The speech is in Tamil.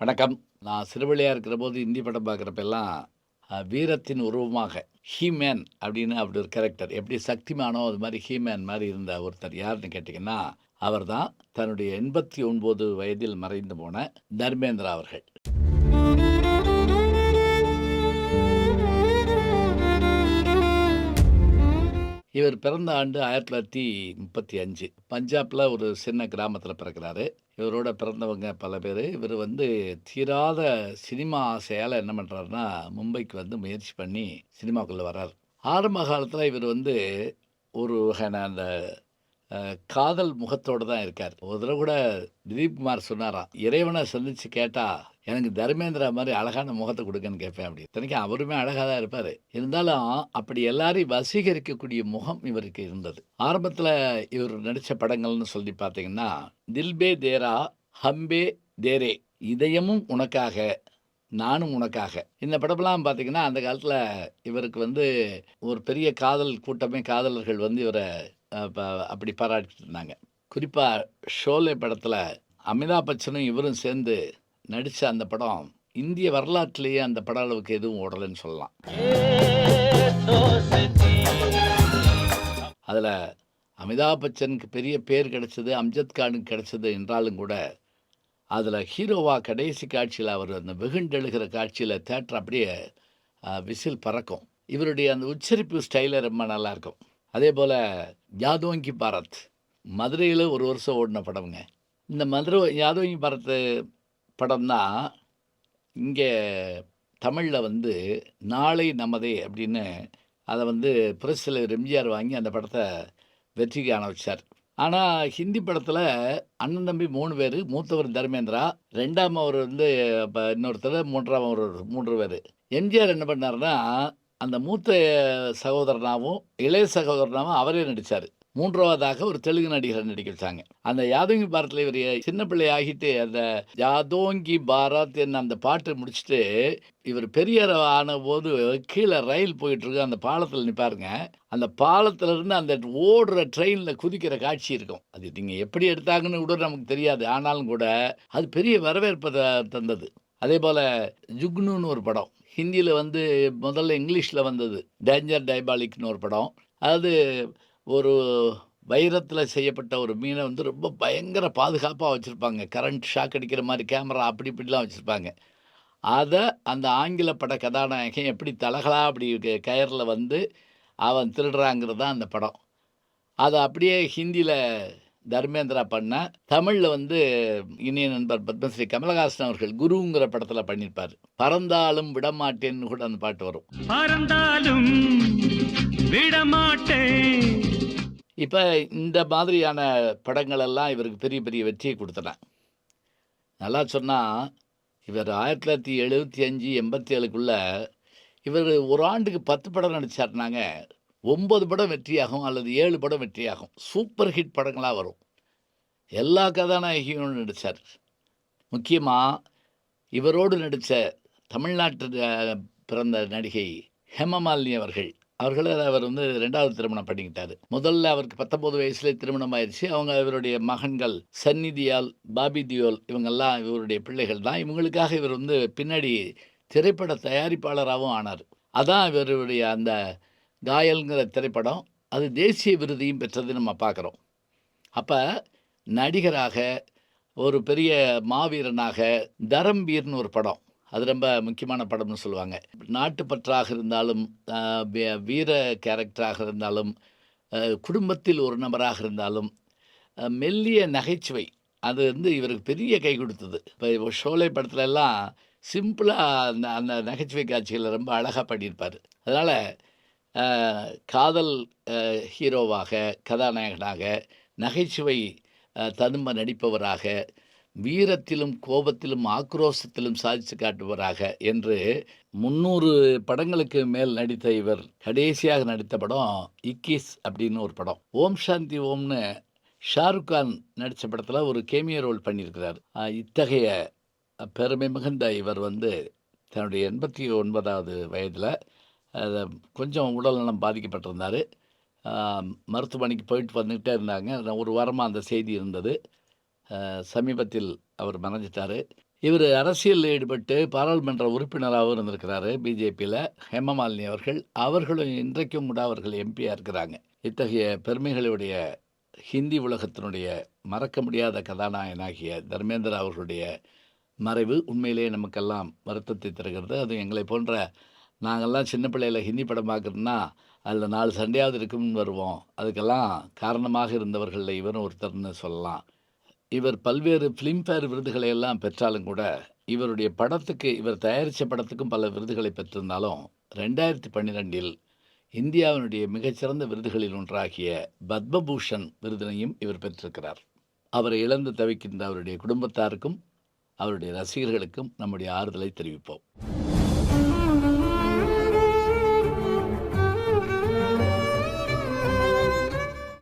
வணக்கம். நான் சிறுபிள்ளையா இருக்கிறபோது இந்தி படம் பார்க்குறப்பெல்லாம், வீரத்தின் உருவமாக ஹீ-மேன் அப்படின்னு அப்படி ஒரு கேரக்டர். எப்படி சக்திமானோ அது மாரி ஹீ-மேன் மாரி இருந்த ஒருத்தர் யாருன்னு கேட்டீங்கன்னா, அவர் தான் தன்னுடைய 89 வயதில் மறைந்து போன தர்மேந்திரா அவர்கள். இவர் பிறந்த ஆண்டு 1935. பஞ்சாப்ல ஒரு சின்ன கிராமத்தில பிறக்கிறாரு. இவரோட பிறந்தவங்க பல பேரு. இவரு வந்து தீராத சினிமா ஆசையால என்ன பண்றாருன்னா, மும்பைக்கு வந்து முயற்சி பண்ணி சினிமாக்குள்ள வர்றாரு. ஆரம்ப காலத்தில இவரு வந்து ஒரு வகையான அந்த காதல் முகத்தோட தான் இருக்காரு. ஒரு தடவ கூட திலீப் குமார் சொன்னாராம், "இறைவன சந்திச்சு கேட்டா, எனக்கு தர்மேந்திரா மாரி அழகான முகத்த குடுங்கன்னு கேட்பேன்" அப்படின்னு. இத்தனைக்கும் அவருமே அழகா தான் இருப்பாரு. இருந்தாலும் அப்படி எல்லாரையும் வசீகரிக்கக்கூடிய முகம் இவருக்கு இருந்தது. ஆரம்பத்தில இவர் நடிச்ச படங்கள்னு சொல்லி பார்த்தீங்கன்னா, "தில் பே தேரா", "ஹம் பே தேரே", "இதயமும் உனக்காக", "நானும் உனக்காக". இந்த படமெல்லாம் பார்த்தீங்கன்னா, அந்த காலத்தில இவருக்கு வந்து ஒரு பெரிய காதல் கூட்டமே காதலர்கள் வந்து இவர ப அப்படி பாராட்டிட்டு இருந்தாங்க. குறிப்பா ஷோலே படத்தில அமிதாப் பச்சனும் இவரும் சேர்ந்து நடிச்ச அந்த படம், இந்திய வரலாற்றிலேயே அந்த பட அளவுக்கு எதுவும் ஓடலன்னு சொல்லலாம். அதில அமிதாப் பச்சனுக்கு பெரிய பேர் கிடைச்சது, அம்ஜத் கானுக்கு கிடைச்சது என்றாலும் கூட, அதில ஹீரோவா கடைசி காட்சியில அவர் அந்த வெகுண்டெழுகிற காட்சியில தியேட்டர் அப்படியே விசில் பறக்கும். இவருடைய அந்த உச்சரிப்பு ஸ்டைலே ரொம்ப நல்லாயிருக்கும். அதேபோல யாதோன் கி பாரத் மதுரையில ஒரு வருஷம் ஓடின படம்ங்க. இந்த மதுரை யாதோன் கி பாரத் படம் தான் இங்கே தமிழ்ல வந்து நாளை நமதே அப்படின்னு அத வந்து புரட்சித் தலைவர் எம்ஜிஆர் வாங்கி அந்த படத்த வெற்றி காண வச்சார். ஆனா ஹிந்தி படத்தில அண்ணன், தம்பி 3 பேரு. மூத்தவர் தர்மேந்திரா, 2ஆம் அவர் வந்து இன்னொருத்தரு, 3ஆம் அவர் 3 பேரு. எம்ஜிஆர் என்ன பண்ணாருன்னா, அந்த மூத்த சகோதரனாவும், இளைய சகோதரனாவும் அவரே நடிச்சாரு. 3வதாக ஒரு தெலுங்கு நடிகர நடிக்க வச்சாங்க. அந்த யாதோங்கி பாரத்ல இவரு சின்ன பிள்ளை ஆகிட்டு, அந்த யாதோங்கி பாரத் என்ன அந்த பாட்டு முடிச்சுட்டு, இவரு பெரியவர் ஆனபோது கீழ ரயில் போயிட்டுருக்கு. அந்த பாலத்தில நிப்பாருங்க. அந்த பாலத்திலருந்து அந்த ஓடுற ட்ரெயின்ல குதிக்கிற காட்சி இருக்கும். அது நீங்க எப்படி எடுத்தாங்கன்னு கூட நமக்கு தெரியாது. ஆனாலும் கூட, அது பெரிய வரவேற்ப தந்தது. அதேபோல ஜுக்னுன்னு ஒரு படம். ஹிந்தியில வந்து முதல்ல இங்கிலீஷ்ல வந்தது. டேஞ்சர் டயபாலிக்ன்னு ஒரு படம். அதாவது ஒரு வைரத்தில செய்யப்பட்ட ஒரு மீன வந்து ரொம்ப பயங்கர பாதுகாப்பா வச்சிருப்பாங்க. கரண்ட் ஷாக் அடிக்கிற மாரி கேமரா அப்படி இப்படிலாம் வச்சிருப்பாங்க. அத அந்த ஆங்கில பட கதாநாயகன் எப்படி தலகலா அப்படி கயர்ல வந்து அவன் திருடுறாங்கிறது தான் அந்த படம். அத அப்படியே ஹிந்தியில தர்மேந்திரா பண்ணா, தமிழ்ல வந்து இனிய நண்பர் பத்மஸ்ரீ கமலஹாசன் அவர்கள் குருங்கிற படத்துல பண்ணியிருப்பாரு. பறந்தாலும் விடமாட்டேன்னு கூட அந்த பாட்டு வரும். பறந்தாலும் விடமாட்டேன். இப்ப இந்த மாதிரியான படங்கள் எல்லாம் இவருக்கு பெரிய பெரிய வெற்றிய குடுத்தன. நல்லா சொன்னா, இவர் 1975, 87க்குள்ள இவரு ஒரு ஆண்டுக்கு 10 படம் நடிச்சாருனாங்க, 9 படம் வெற்றியாகும் அல்லது 7 படம் வெற்றியாகும். சூப்பர் ஹிட் படங்களா வரும். எல்லா கதாநாயகியும் நடிச்சார். முக்கியமா இவரோடு நடிச்ச தமிழ்நாட்டு பிறந்த நடிகை ஹேமமாலினி அவர்கள். அவர் வந்து 2வது திருமணம் பண்ணிக்கிட்டாரு. முதல்ல அவருக்கு 19 வயசுலயே திருமணம் ஆயிருச்சு. இவருடைய மகன்கள் சன்னி தியோல், பாபி தியோல் இவங்கெல்லாம் இவருடைய பிள்ளைகள் தான். இவங்களுக்காக இவர் வந்து பின்னாடி திரைப்பட தயாரிப்பாளராவும் ஆனாரு. அதான் இவருடைய அந்த காயல்ங்கிற திரைப்படம். அது தேசிய விருதையும் பெற்றது நம்ம பார்க்குறோம். அப்ப நடிகராக, ஒரு பெரிய மாவீரனாக, தரம்வீர்ன்னு ஒரு படம். அது ரொம்ப முக்கியமான படம்னு சொல்லுவாங்க. நாட்டுப்பற்றாக இருந்தாலும், அ வீர கேரக்டராக இருந்தாலும், குடும்பத்தில் ஒரு நபராக இருந்தாலும், மெல்லிய நகைச்சுவை. அது வந்து இவருக்கு பெரிய கை குடுத்தது. இப்ப ஷோலே படத்துலலாம் சிம்பிளா அந்த அந்த நகைச்சுவை காட்சிகள ரொம்ப அழகா பண்ணியிருப்பாரு. அதனால அ காதல் ஹீரோவாக, கதாநாயகனாக, நகைச்சுவை ததும்ப நடிப்பவராக, வீரத்திலும், கோபத்திலும், ஆக்ரோஷத்திலும் சாதிச்சு காட்டுபவராக என்று 300 படங்களுக்கு மேல் நடித்த இவர், கடைசியாக நடித்த படம் இக்கிஸ் அப்படின்னு ஒரு படம். ஓம் சாந்தி ஓம்னு ஷாருக் கான் நடிச்ச படத்துல ஒரு கேமியோ ரோல் பண்ணியிருக்கிறார். இத்தகைய பெருமை மிகுந்த இவர் வந்து தன்னுடைய 89வது வயதில அத கொஞ்சம் உடல்நலம் பாதிக்கப்பட்டிருந்தாரு. அ மருத்துவமனைக்கு போயிட்டு வந்துகிட்டே இருந்தாங்க. ஒரு வாரமா அந்த செய்தி இருந்தது. சமீபத்தில் அவர் மறைஞ்சிட்டாரு. இவரு அரசியல்ல ஈடுபட்டு பாராளுமன்ற உறுப்பினராவும் இருந்திருக்கிறாரு பிஜேபியில. ஹேமமாலினி அவர்கள். அவர்களும் இன்றைக்கும் கூட அவர்கள் எம்பியா இருக்கிறாங்க. இத்தகைய பெருமைகளுடைய ஹிந்தி உலகத்தினுடைய மறக்க முடியாத கதாநாயகனாகிய தர்மேந்திரா அவர்களுடைய மறைவு உண்மையிலேயே நமக்கெல்லாம் வருத்தத்தை தருகிறது. அதுவும் எங்களைப் போன்ற நாங்கள்லாம் சின்ன பிள்ளையில ஹிந்தி படம் பார்க்குறோம்னா, அதில 4 சண்டையாவது இருக்கும்னு வருவோம். அதுக்கெல்லாம் காரணமாக இருந்தவர்கள்ல இவரும் ஒருத்தர்ன்னு சொல்லலாம். இவர் பல்வேறு ஃபிலிம்ஃபேர் விருதுகளை எல்லாம் பெற்றாலும் கூட, இவருடைய படத்துக்கு இவர் தயாரிச்ச படத்துக்கும் பல விருதுகளை பெற்றிருந்தாலும், 2012இல் இந்தியாவினுடைய மிகச்சிறந்த விருதுகளில் ஒன்றாகிய பத்மபூஷன் விருதினையும் இவர் பெற்றிருக்கிறார். அவரை இழந்து தவிக்கின்ற அவருடைய குடும்பத்தாருக்கும், அவருடைய ரசிகர்களுக்கும் நம்முடைய ஆறுதலை தெரிவிப்போம்.